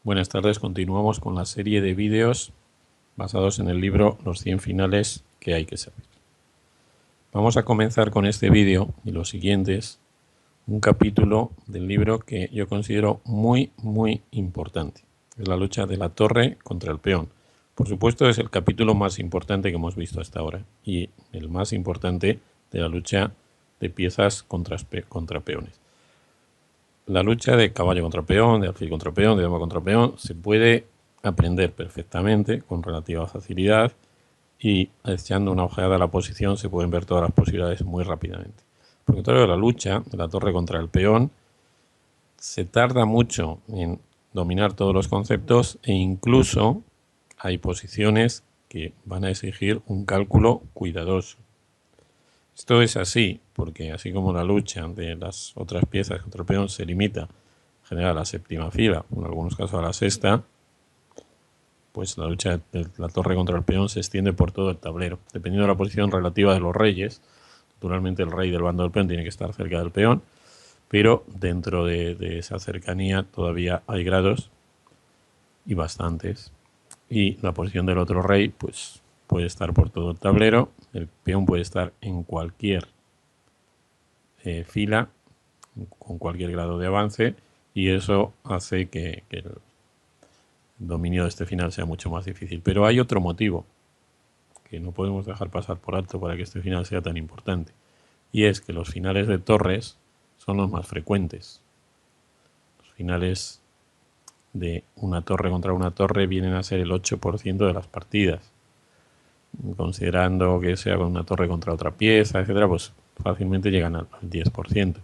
Buenas tardes, continuamos con la serie de vídeos basados en el libro Los 100 finales que hay que saber. Vamos a comenzar con este vídeo y los siguientes, un capítulo del libro que yo considero muy importante. Es la lucha de la torre contra el peón. Por supuesto es el capítulo más importante que hemos visto hasta ahora y el más importante de la lucha de piezas contra peones. La lucha de caballo contra peón, de alfil contra peón, de dama contra peón, se puede aprender perfectamente, con relativa facilidad, y echando una ojeada a la posición se pueden ver todas las posibilidades muy rápidamente. Por lo contrario, la lucha de la torre contra el peón se tarda mucho en dominar todos los conceptos e incluso hay posiciones que van a exigir un cálculo cuidadoso. Esto es así, porque así como la lucha de las otras piezas contra el peón se limita en general a la séptima fila, o en algunos casos a la sexta, pues la lucha de la torre contra el peón se extiende por todo el tablero. Dependiendo de la posición relativa de los reyes, naturalmente el rey del bando del peón tiene que estar cerca del peón, pero dentro de esa cercanía todavía hay grados, y bastantes, y la posición del otro rey pues puede estar por todo el tablero, el peón puede estar en cualquier fila, con cualquier grado de avance, y eso hace que el dominio de este final sea mucho más difícil. Pero hay otro motivo que no podemos dejar pasar por alto para que este final sea tan importante, y es que los finales de torres son los más frecuentes. Los finales de una torre contra una torre vienen a ser el 8% de las partidas. Considerando que sea con una torre contra otra pieza, etcétera, pues fácilmente llegan al 10%.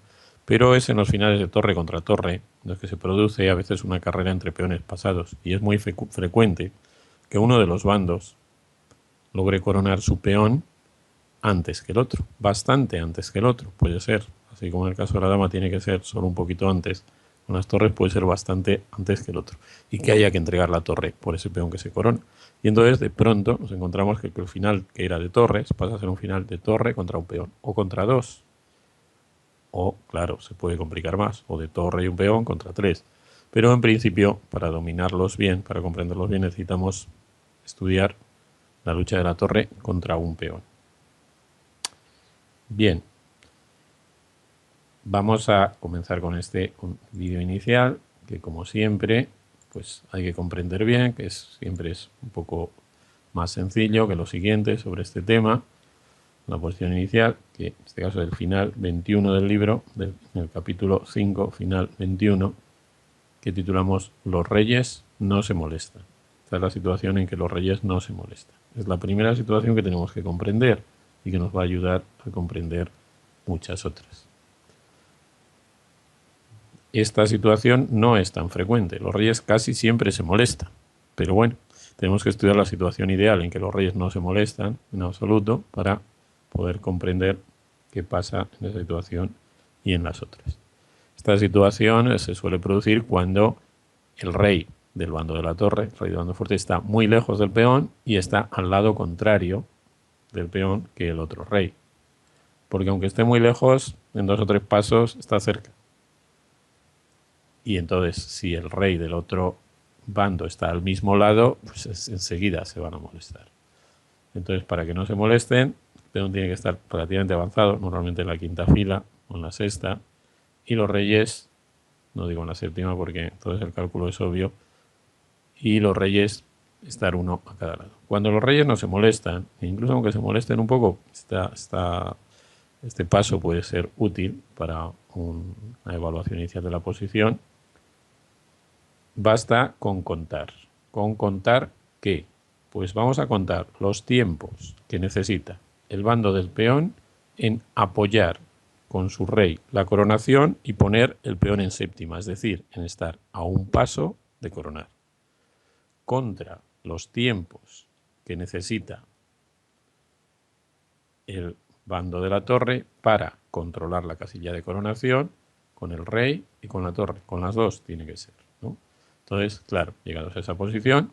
Pero es en los finales de torre contra torre en los que se produce a veces una carrera entre peones pasados, y es muy frecuente que uno de los bandos logre coronar su peón antes que el otro, bastante antes que el otro, puede ser, así como en el caso de la dama tiene que ser solo un poquito antes, con las torres puede ser bastante antes que el otro, y que haya que entregar la torre por ese peón que se corona. Y entonces de pronto nos encontramos que el final que era de torres pasa a ser un final de torre contra un peón, o contra dos, o claro, se puede complicar más, o de torre y un peón contra tres. Pero en principio, para dominarlos bien, para comprenderlos bien, necesitamos estudiar la lucha de la torre contra un peón. Bien, vamos a comenzar con este vídeo inicial, que como siempre, pues hay que comprender bien, que siempre es un poco más sencillo que lo siguiente sobre este tema. La posición inicial, que en este caso es el final 21 del libro, en el capítulo 5, final 21, que titulamos Los reyes no se molestan. Esta es la situación en que los reyes no se molestan. Es la primera situación que tenemos que comprender y que nos va a ayudar a comprender muchas otras. Esta situación no es tan frecuente. Los reyes casi siempre se molestan. Pero bueno, tenemos que estudiar la situación ideal en que los reyes no se molestan en absoluto para poder comprender qué pasa en esa situación y en las otras. Esta situación se suele producir cuando el rey del bando de la torre, el rey del bando fuerte, está muy lejos del peón y está al lado contrario del peón que el otro rey. Porque aunque esté muy lejos, en 2 o 3 pasos está cerca. Y entonces, si el rey del otro bando está al mismo lado, pues enseguida se van a molestar. Entonces, para que no se molesten, el peón tiene que estar relativamente avanzado, normalmente en la quinta fila o en la sexta, y los reyes, no digo en la séptima porque entonces el cálculo es obvio, y los reyes estar uno a cada lado. Cuando los reyes no se molestan, e incluso aunque se molesten un poco, este paso puede ser útil para una evaluación inicial de la posición. Basta con contar. ¿Con contar qué? Pues vamos a contar los tiempos que necesita el bando del peón en apoyar con su rey la coronación y poner el peón en séptima, es decir, en estar a un paso de coronar. Contra los tiempos que necesita el bando de la torre para controlar la casilla de coronación con el rey y con la torre. Con las dos tiene que ser, ¿no? Entonces, claro, llegados a esa posición,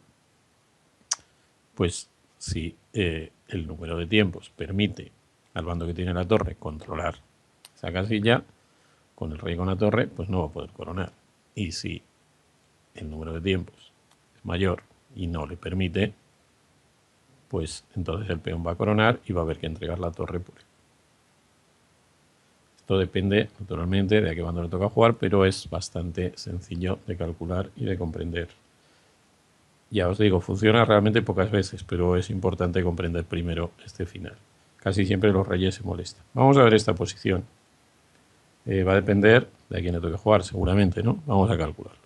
pues si el número de tiempos permite al bando que tiene la torre controlar esa casilla, con el rey y con la torre, pues no va a poder coronar. Y si el número de tiempos es mayor y no le permite, pues entonces el peón va a coronar y va a haber que entregar la torre por él. Esto depende, naturalmente, de a qué bando le toca jugar, pero es bastante sencillo de calcular y de comprender. Ya os digo, funciona realmente pocas veces, pero es importante comprender primero este final. Casi siempre los reyes se molestan. Vamos a ver esta posición. Va a depender de a quién le toque jugar, seguramente, ¿no? Vamos a calcularlo.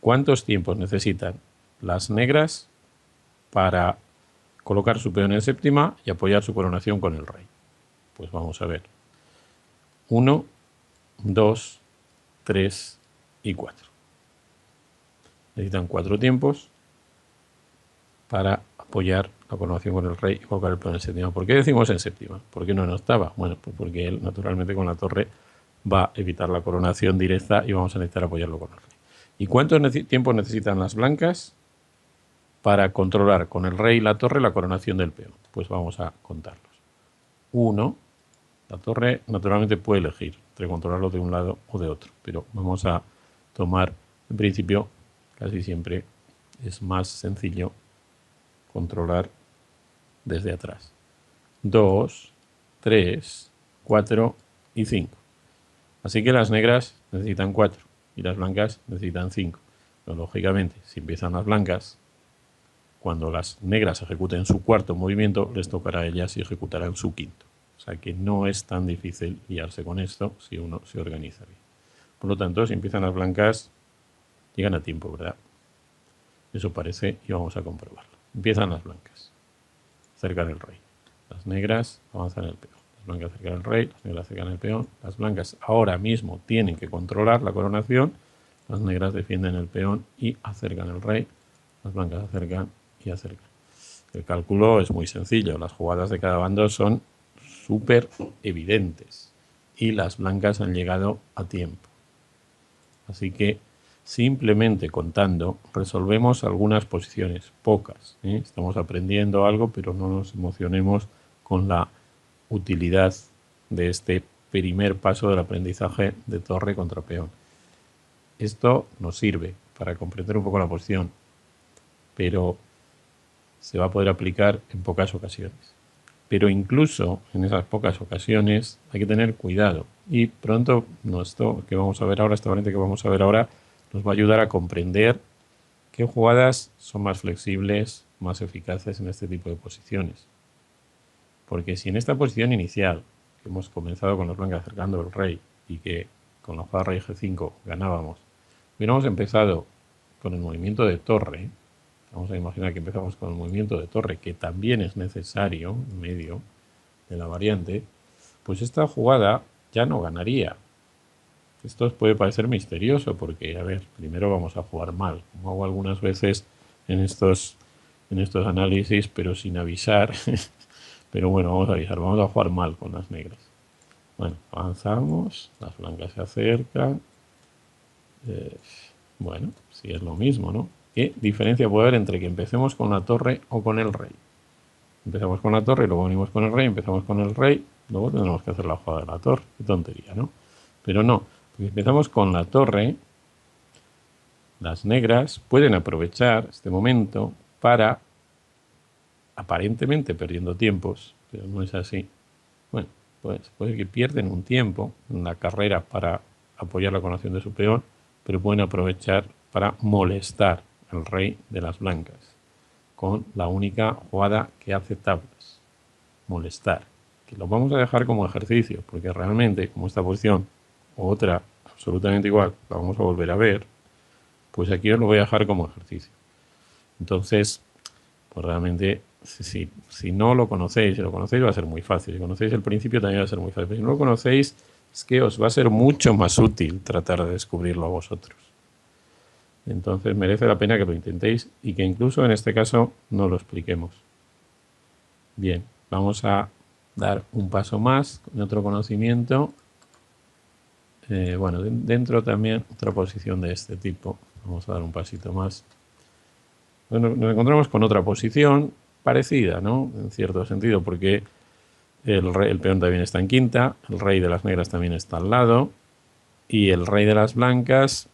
¿Cuántos tiempos necesitan las negras para colocar su peón en séptima y apoyar su coronación con el rey? Pues vamos a ver. 1, 2, 3 y 4. Necesitan 4 tiempos para apoyar la coronación con el rey y colocar el peón en séptima. ¿Por qué decimos en séptima? ¿Por qué no en octava? Bueno, pues porque él naturalmente con la torre va a evitar la coronación directa y vamos a necesitar apoyarlo con el rey. ¿Y cuántos tiempos necesitan las blancas para controlar con el rey y la torre la coronación del peón? Pues vamos a contarlos. 1. La torre naturalmente puede elegir entre controlarlo de un lado o de otro, pero vamos a tomar, en principio, casi siempre es más sencillo controlar desde atrás. 2, 3, 4 y 5. Así que las negras necesitan 4 y las blancas necesitan 5. Pero, lógicamente, si empiezan las blancas, cuando las negras ejecuten su cuarto movimiento, les tocará a ellas y ejecutarán su quinto. O sea que no es tan difícil guiarse con esto si uno se organiza bien. Por lo tanto, si empiezan las blancas, llegan a tiempo, ¿verdad? Eso parece y vamos a comprobarlo. Empiezan las blancas. Acercan el rey. Las negras avanzan el peón. Las blancas acercan el rey, las negras acercan el peón. Las blancas ahora mismo tienen que controlar la coronación. Las negras defienden el peón y acercan el rey. Las blancas acercan y acercan. El cálculo es muy sencillo. Las jugadas de cada bando son súper evidentes y las blancas han llegado a tiempo. Así que simplemente contando resolvemos algunas posiciones, pocas. Estamos aprendiendo algo, pero no nos emocionemos con la utilidad de este primer paso del aprendizaje de torre contra peón. Esto nos sirve para comprender un poco la posición, pero se va a poder aplicar en pocas ocasiones. Pero incluso en esas pocas ocasiones hay que tener cuidado. Y pronto, esto que vamos a ver ahora, esta variante que vamos a ver ahora, nos va a ayudar a comprender qué jugadas son más flexibles, más eficaces en este tipo de posiciones. Porque si en esta posición inicial, que hemos comenzado con las blancas acercando el rey y que con la jugada rey G5 ganábamos, hubiéramos empezado con el movimiento de torre. Vamos a imaginar que empezamos con el movimiento de torre, que también es necesario en medio de la variante, pues esta jugada ya no ganaría. Esto os puede parecer misterioso porque, a ver, primero vamos a jugar mal, como hago algunas veces en estos análisis, pero sin avisar. Pero bueno, vamos a avisar, vamos a jugar mal con las negras. Bueno, avanzamos, las blancas se acercan. Bueno, sí es lo mismo, ¿no? ¿Qué diferencia puede haber entre que empecemos con la torre o con el rey? Empezamos con la torre, luego venimos con el rey, empezamos con el rey, luego tendremos que hacer la jugada de la torre. Qué tontería, ¿no? Pero no, porque empezamos con la torre, las negras pueden aprovechar este momento para, aparentemente perdiendo tiempos, pero no es así. Bueno, pues puede que pierden un tiempo en la carrera para apoyar la coronación de su peón, pero pueden aprovechar para molestar al rey de las blancas con la única jugada que hace tablas, molestar, que lo vamos a dejar como ejercicio, porque realmente como esta posición o otra absolutamente igual la vamos a volver a ver, pues aquí os lo voy a dejar como ejercicio. Entonces, pues realmente si no lo conocéis, si lo conocéis va a ser muy fácil, si conocéis el principio también va a ser muy fácil, pero si no lo conocéis es que os va a ser mucho más útil tratar de descubrirlo a vosotros. Entonces merece la pena que lo intentéis y que incluso en este caso no lo expliquemos. Bien, vamos a dar un paso más con otro conocimiento. Bueno, dentro también otra posición de este tipo. Vamos a dar un pasito más. Bueno, nos encontramos con otra posición parecida, ¿no? En cierto sentido, porque el peón también está en quinta, el rey de las negras también está al lado y el rey de las blancas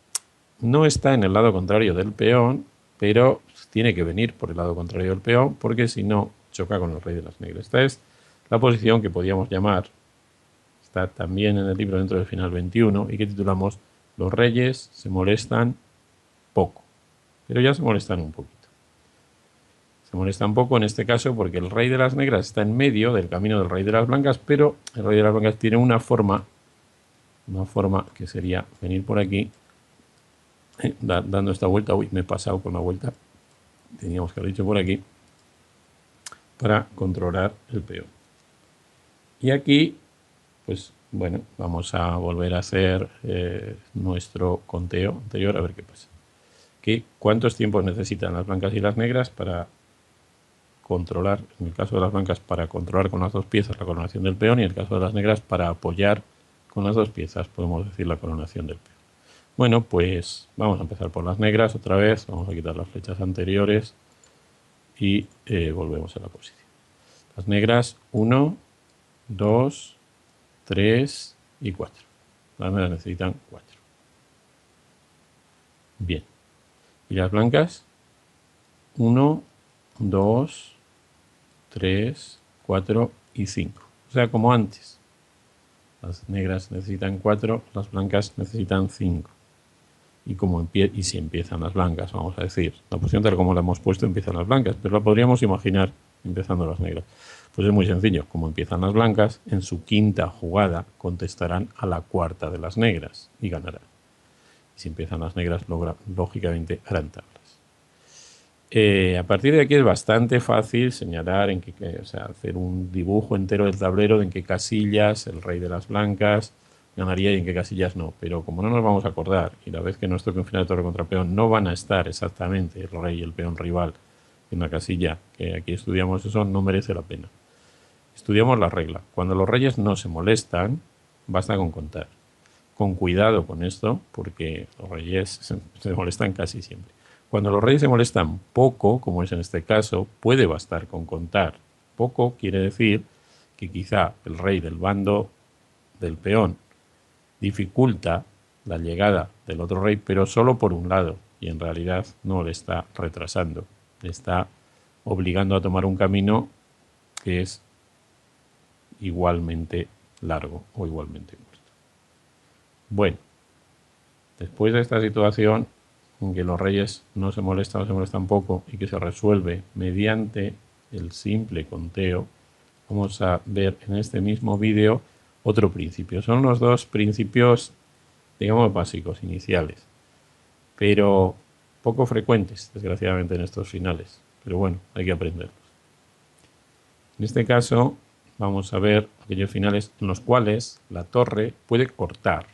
no está en el lado contrario del peón, pero tiene que venir por el lado contrario del peón, porque si no, choca con el rey de las negras. Esta es la posición que podríamos llamar, está también en el libro dentro del final 21, y que titulamos Los reyes se molestan poco, pero ya se molestan un poquito. Se molesta un poco en este caso porque el rey de las negras está en medio del camino del rey de las blancas, pero el rey de las blancas tiene una forma que sería venir por aquí, dando esta vuelta. Uy, me he pasado con la vuelta, teníamos que haber dicho por aquí, para controlar el peón. Y aquí, pues bueno, vamos a volver a hacer nuestro conteo anterior, a ver qué pasa. ¿Cuántos tiempos necesitan las blancas y las negras para controlar, en el caso de las blancas, para controlar con las dos piezas la coronación del peón, y en el caso de las negras para apoyar con las dos piezas, podemos decir, la coronación del peón? Bueno, pues vamos a empezar por las negras otra vez, vamos a quitar las flechas anteriores y volvemos a la posición. Las negras, 1, 2, 3 y 4. Las negras necesitan 4. Bien. ¿Y las blancas? 1, 2, 3, 4 y 5. O sea, como antes. Las negras necesitan 4, las blancas necesitan 5. Y si empiezan las blancas, vamos a decir, la posición tal como la hemos puesto, empiezan las blancas, pero la podríamos imaginar empezando las negras. Pues es muy sencillo, como empiezan las blancas, en su quinta jugada contestarán a la cuarta de las negras y ganarán. Y si empiezan las negras, lógicamente harán tablas. A partir de aquí es bastante fácil señalar, hacer un dibujo entero del tablero de en qué casillas el rey de las blancas ganaría y en qué casillas no. Pero como no nos vamos a acordar, y la vez que nos toque un final de torre contra peón no van a estar exactamente el rey y el peón rival en la casilla que aquí estudiamos, eso no merece la pena. Estudiamos la regla. Cuando los reyes no se molestan, basta con contar. Con cuidado con esto, porque los reyes se molestan casi siempre. Cuando los reyes se molestan poco, como es en este caso, puede bastar con contar. Poco quiere decir que quizá el rey del bando del peón dificulta la llegada del otro rey, pero solo por un lado, y en realidad no le está retrasando, le está obligando a tomar un camino que es igualmente largo o igualmente corto. Bueno, después de esta situación en que los reyes no se molestan poco y que se resuelve mediante el simple conteo, vamos a ver en este mismo vídeo otro principio. Son los dos principios, digamos, básicos, iniciales, pero poco frecuentes, desgraciadamente, en estos finales. Pero bueno, hay que aprenderlos. En este caso, vamos a ver aquellos finales en los cuales la torre puede cortar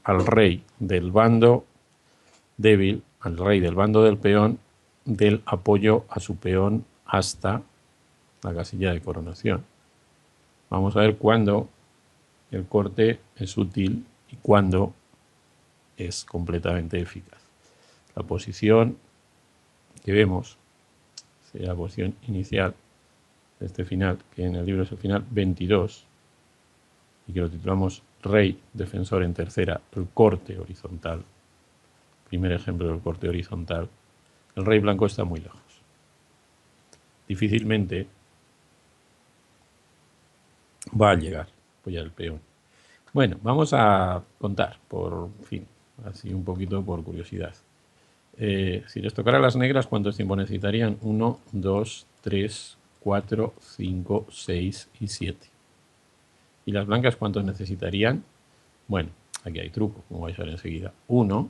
al rey del bando débil, al rey del bando del peón, del apoyo a su peón hasta la casilla de coronación. Vamos a ver cuándo el corte es útil y cuándo es completamente eficaz. La posición que vemos sería la posición inicial de este final, que en el libro es el final 22, y que lo titulamos Rey defensor en tercera, el corte horizontal. Primer ejemplo del corte horizontal. El rey blanco está muy lejos. Difícilmente va a llegar a apoyar el peón. Bueno, vamos a contar, por fin, así un poquito por curiosidad. Si les tocara a las negras, ¿cuántos tiempos necesitarían? 1, 2, 3, 4, 5, 6 y 7. ¿Y las blancas cuántos necesitarían? Bueno, aquí hay truco, como vais a ver enseguida. 1,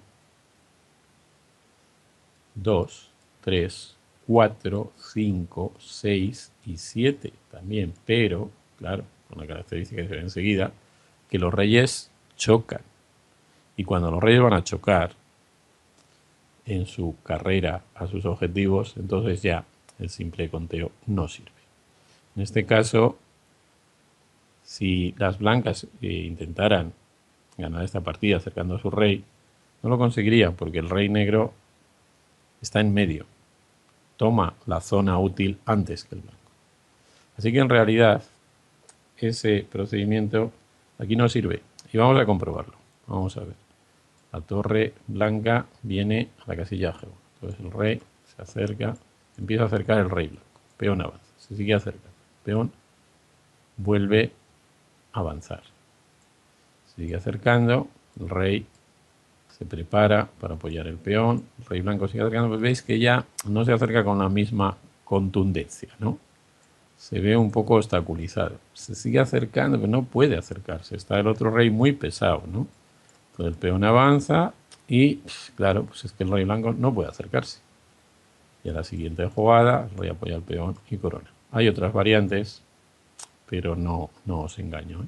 2, 3, 4, 5, 6 y 7 también, pero, claro, con la característica que se ve enseguida, que los reyes chocan. Y cuando los reyes van a chocar en su carrera a sus objetivos, entonces ya el simple conteo no sirve. En este caso, si las blancas intentaran ganar esta partida acercando a su rey, no lo conseguirían porque el rey negro está en medio. Toma la zona útil antes que el blanco. Así que en realidad ese procedimiento aquí no sirve. Y vamos a comprobarlo. Vamos a ver. la torre blanca viene a la casilla G1. Entonces el rey se acerca, empieza a acercar el rey blanco. Peón avanza, se sigue acercando. Peón vuelve a avanzar. Se sigue acercando, el rey se prepara para apoyar el peón, el rey blanco sigue acercando, pues veis que ya no se acerca con la misma contundencia, ¿no? Se ve un poco obstaculizado. Se sigue acercando, pero no puede acercarse. Está el otro rey muy pesado, ¿no? Entonces el peón avanza y, claro, pues es que el rey blanco no puede acercarse. Y a la siguiente jugada, el rey apoya al peón y corona. Hay otras variantes, pero no os engaño, ¿eh?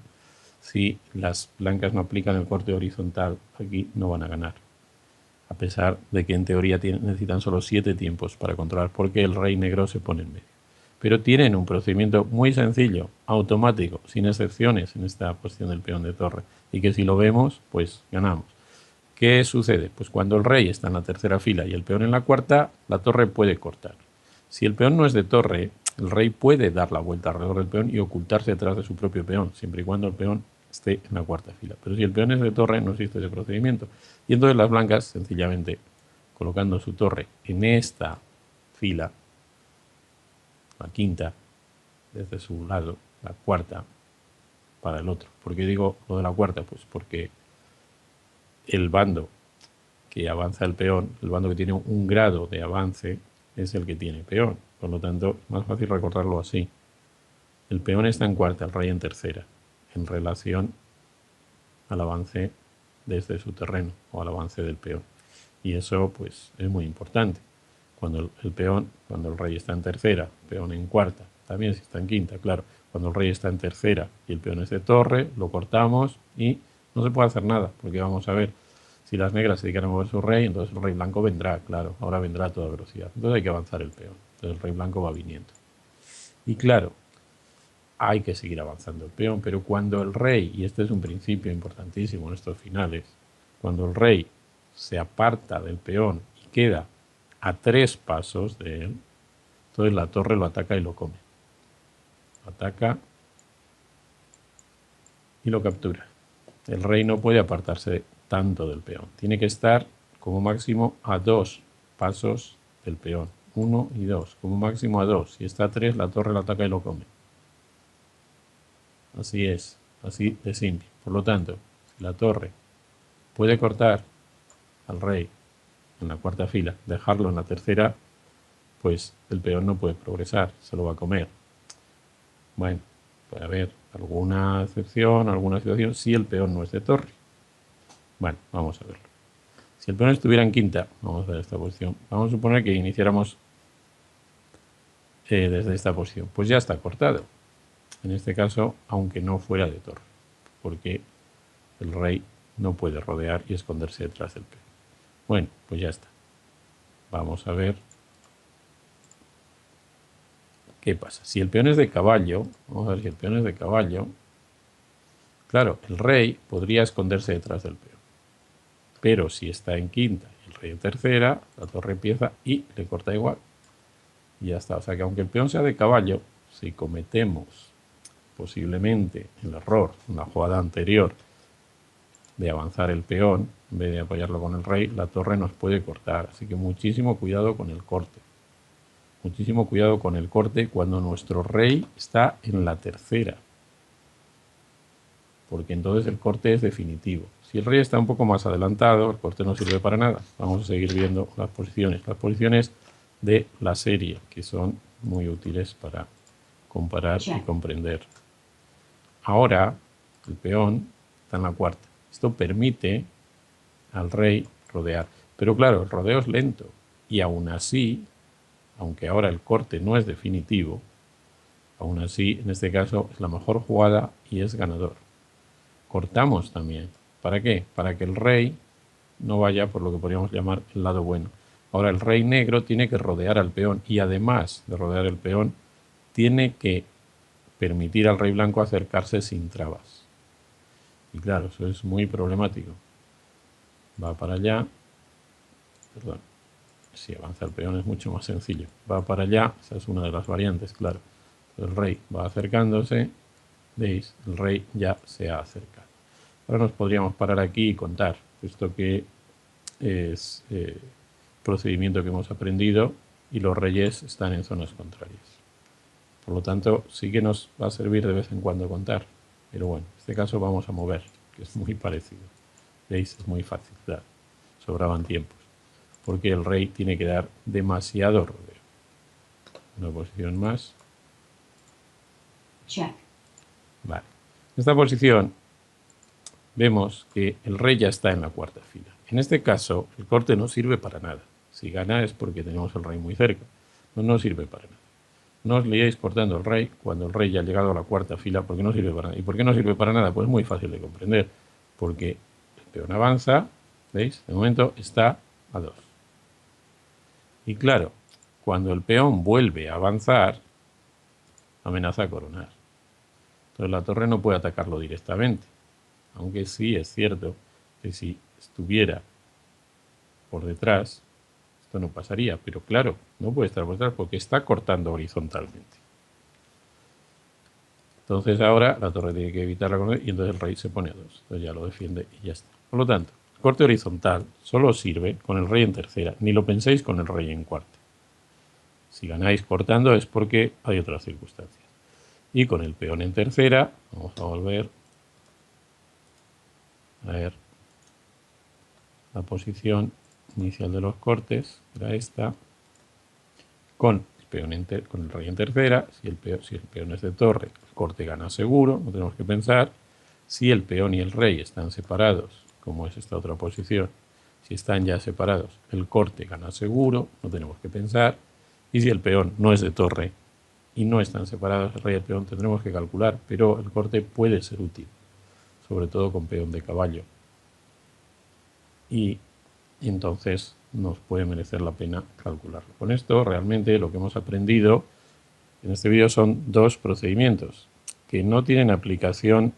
Si las blancas no aplican el corte horizontal, aquí no van a ganar. A pesar de que en teoría necesitan solo 7 tiempos para controlar, porque el rey negro se pone en medio. Pero tienen un procedimiento muy sencillo, automático, sin excepciones en esta posición del peón de torre. Y que si lo vemos, pues ganamos. ¿Qué sucede? Pues cuando el rey está en la tercera fila y el peón en la cuarta, la torre puede cortar. Si el peón no es de torre, el rey puede dar la vuelta alrededor del peón y ocultarse detrás de su propio peón, siempre y cuando el peón esté en la cuarta fila. Pero si el peón es de torre, no existe ese procedimiento. Y entonces las blancas, sencillamente, colocando su torre en esta fila, la quinta, desde su lado, la cuarta para el otro. ¿Por qué digo lo de la cuarta? Pues porque el bando que avanza el peón, el bando que tiene un grado de avance, es el que tiene peón. Por lo tanto, es más fácil recordarlo así. El peón está en cuarta, el rey en tercera, en relación al avance desde su terreno o al avance del peón. Y eso pues es muy importante. Cuando el peón, cuando el rey está en tercera, peón en cuarta, también si está en quinta, claro. Cuando el rey está en tercera y el peón es de torre, lo cortamos y no se puede hacer nada, porque vamos a ver, si las negras se dedican a mover su rey, entonces el rey blanco vendrá, claro, ahora vendrá a toda velocidad. Entonces hay que avanzar el peón. Entonces el rey blanco va viniendo. Y claro, hay que seguir avanzando el peón, pero cuando el rey, y este es un principio importantísimo en estos finales, cuando el rey se aparta del peón y queda a 3 pasos de él, entonces la torre lo ataca y lo come. Lo ataca y lo captura. El rey no puede apartarse tanto del peón. Tiene que estar como máximo a 2 pasos del peón. 1 y 2, como máximo a 2. Si está a 3, la torre lo ataca y lo come. Así es, así de simple. Por lo tanto, si la torre puede cortar al rey en la cuarta fila, dejarlo en la tercera, pues el peón no puede progresar, se lo va a comer. Bueno, puede haber alguna excepción, alguna situación, si el peón no es de torre. Bueno, vamos a verlo. Si el peón estuviera en quinta, vamos a ver esta posición, vamos a suponer que iniciáramos desde esta posición, pues ya está cortado. En este caso, aunque no fuera de torre, porque el rey no puede rodear y esconderse detrás del peón. Bueno, pues ya está. Vamos a ver qué pasa. Si el peón es de caballo, vamos a ver si el peón es de caballo, claro, el rey podría esconderse detrás del peón. Pero si está en quinta y el rey en tercera, la torre empieza y le corta igual. Y ya está. O sea que aunque el peón sea de caballo, si cometemos posiblemente el error en la jugada anterior de avanzar el peón, en vez de apoyarlo con el rey, la torre nos puede cortar. Así que muchísimo cuidado con el corte. Muchísimo cuidado con el corte cuando nuestro rey está en la tercera. Porque entonces el corte es definitivo. Si el rey está un poco más adelantado, el corte no sirve para nada. Vamos a seguir viendo las posiciones de la serie, que son muy útiles para comparar y comprender. Ahora el peón está en la cuarta. Esto permite al rey rodear. Pero claro, el rodeo es lento. Y aún así, aunque ahora el corte no es definitivo, aún así, en este caso, es la mejor jugada y es ganador. Cortamos también. ¿Para qué? Para que el rey no vaya por lo que podríamos llamar el lado bueno. Ahora el rey negro tiene que rodear al peón y además de rodear el peón, tiene que permitir al rey blanco acercarse sin trabas. Y claro, eso es muy problemático. Va para allá. Perdón. Si avanza el peón es mucho más sencillo. Va para allá, esa es una de las variantes, claro. El rey va acercándose. ¿Veis? El rey ya se ha acercado. Ahora nos podríamos parar aquí y contar, puesto que es procedimiento que hemos aprendido y los reyes están en zonas contrarias. Por lo tanto, sí que nos va a servir de vez en cuando contar. Pero bueno, en este caso vamos a mover, que es muy parecido. ¿Veis? Es muy fácil dar. Sobraban tiempos. Porque el rey tiene que dar demasiado rodeo. Una posición más. Check. Vale. En esta posición vemos que el rey ya está en la cuarta fila. En este caso, el corte no sirve para nada. Si gana es porque tenemos el rey muy cerca. No sirve para nada. No os liéis cortando el rey cuando el rey ya ha llegado a la cuarta fila, porque no sirve para nada. ¿Y por qué no sirve para nada? Pues muy fácil de comprender. Porque el peón avanza, ¿veis? De momento está a 2. Y claro, cuando el peón vuelve a avanzar, amenaza a coronar. Entonces la torre no puede atacarlo directamente. Aunque sí es cierto que si estuviera por detrás, esto no pasaría. Pero claro, no puede estar por detrás porque está cortando horizontalmente. Entonces ahora la torre tiene que evitar la coronación y entonces el rey se pone a 2. Entonces ya lo defiende y ya está. Por lo tanto, el corte horizontal solo sirve con el rey en tercera. Ni lo penséis con el rey en cuarta. Si ganáis cortando es porque hay otras circunstancias. Y con el peón en tercera, vamos a volver a ver la posición inicial de los cortes, era esta, con el rey en tercera. Si el peón es de torre, el corte gana seguro, no tenemos que pensar. Si el peón y el rey están separados, como es esta otra posición, si están ya separados, el corte gana seguro, no tenemos que pensar. Y si el peón no es de torre y no están separados el rey y el peón, tendremos que calcular, pero el corte puede ser útil, sobre todo con peón de caballo. Y entonces nos puede merecer la pena calcularlo. Con esto realmente lo que hemos aprendido en este vídeo son dos procedimientos que no tienen aplicación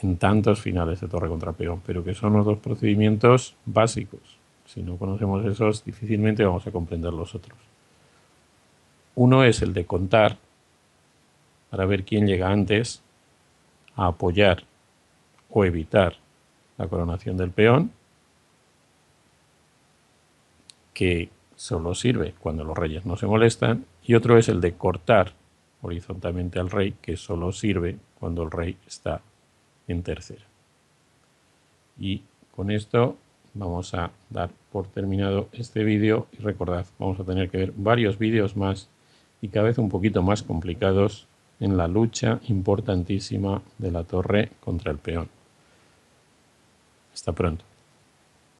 en tantos finales de torre contra peón, pero que son los dos procedimientos básicos. Si no conocemos esos, difícilmente vamos a comprender los otros. Uno es el de contar para ver quién llega antes a apoyar o evitar la coronación del peón, que solo sirve cuando los reyes no se molestan, y otro es el de cortar horizontalmente al rey, que solo sirve cuando el rey está en tercera. Y con esto vamos a dar por terminado este vídeo y recordad, vamos a tener que ver varios vídeos más y cada vez un poquito más complicados en la lucha importantísima de la torre contra el peón. Hasta pronto.